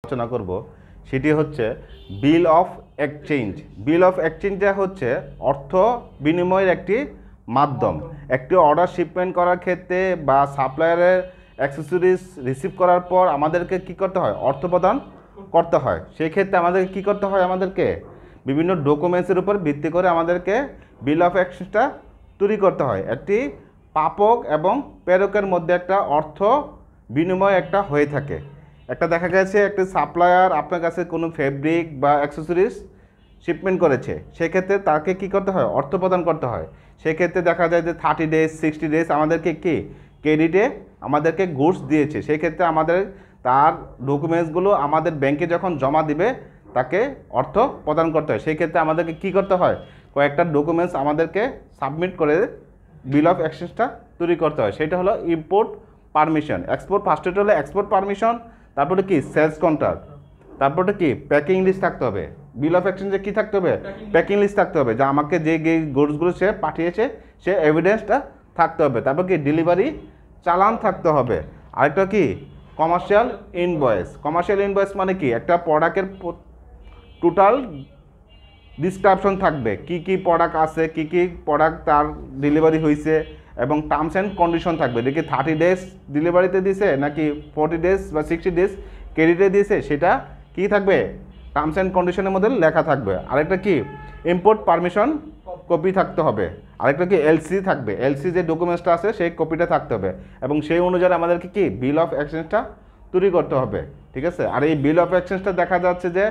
আলোচনা করব সেটি হচ্ছে bill of exchange. Bill of এক্সচেঞ্জটা হচ্ছে অর্থ বিনিময়ের একটি মাধ্যম। একটি অর্ডার শিপমেন্ট করার ক্ষেত্রে বা সাপ্লায়ারের অ্যাক্সেসরিজ রিসিভ করার পর আমাদেরকে কি করতে হয়? অর্থ প্রদান করতে হয়। সেই ক্ষেত্রে আমাদেরকে কি করতে হয়? আমাদেরকে বিভিন্ন ডকুমেন্টসের উপর ভিত্তি করে আমাদেরকে বিল অফ এক্সচেঞ্জটা তৈরি করতে হয়। একটি প্রাপক এবং প্রেরকের মধ্যে একটা অর্থ বিনিময় একটা হয়ে থাকে। একটা দেখা গেছে একটা সাপ্লায়ার আপনার কাছে কোনো ফেব্রিক বা অ্যাক্সেসরিজ শিপমেন্ট করেছে, সেক্ষেত্রে তাকে কি করতে হয়? অর্থ প্রদান করতে হয়। সেক্ষেত্রে দেখা যায় যে 30 ডেজ 60 ডেজ আমাদেরকে কি ক্রেডিটে আমাদেরকে গুডস দিয়েছে, সেক্ষেত্রে আমাদের তার ডকুমেন্টসগুলো আমাদের ব্যাংকে যখন জমা দিবে তাকে অর্থ প্রদান করতে হয়। সেই ক্ষেত্রে আমাদেরকে কি করতে হয়? কয়েকটা ডকুমেন্টস আমাদেরকে সাবমিট করে বিল অফ এক্সচেঞ্জটা তৈরি করতে হয়। সেটা হলো ইম্পোর্ট পারমিশন। এক্সপোর্ট ফার্স্টেট হলো এক্সপোর্ট পারমিশন, তারপরে কি সেলস কন্ট্রাক্ট, তারপরে কি প্যাকিং লিস্ট থাকতে হবে। বিল অফ এক্সচেঞ্জে কি থাকতে হবে? প্যাকিং লিস্ট থাকতে হবে, যে আমাকে যে গুডসগুলো সে পাঠিয়েছে সে এভিডেন্সটা থাকতে হবে। তারপর কি ডেলিভারি চালান থাকতে হবে। আরেকটা কি কমার্শিয়াল ইনভয়েস। কমার্শিয়াল ইনভয়েস মানে কি একটা প্রোডাক্টের টোটাল ডিসক্রিপশন থাকবে, কি কি প্রোডাক্ট আছে, কি কি প্রোডাক্ট তার ডেলিভারি হয়েছে, এবং টার্মস অ্যান্ড কন্ডিশন থাকবে। দেখি 30 ডেজ ডেলিভারিতে দিছে নাকি 40 ডেজ বা 60 ডেজ ক্রেডিটে দিয়েছে, সেটা কি থাকবে? টার্মস অ্যান্ড কন্ডিশনের মধ্যে লেখা থাকবে। আরেকটা কি ইম্পোর্ট পারমিশন কপি থাকতে হবে। আরেকটা কি এলসি থাকবে, এলসি যে ডকুমেন্টসটা আছে সেই কপিটা থাকতে হবে, এবং সেই অনুযায়ী আমাদেরকে কি বিল অফ এক্সচেঞ্জটা তৈরি করতে হবে। ঠিক আছে। আর এই বিল অফ এক্সচেঞ্জটা দেখা যাচ্ছে যে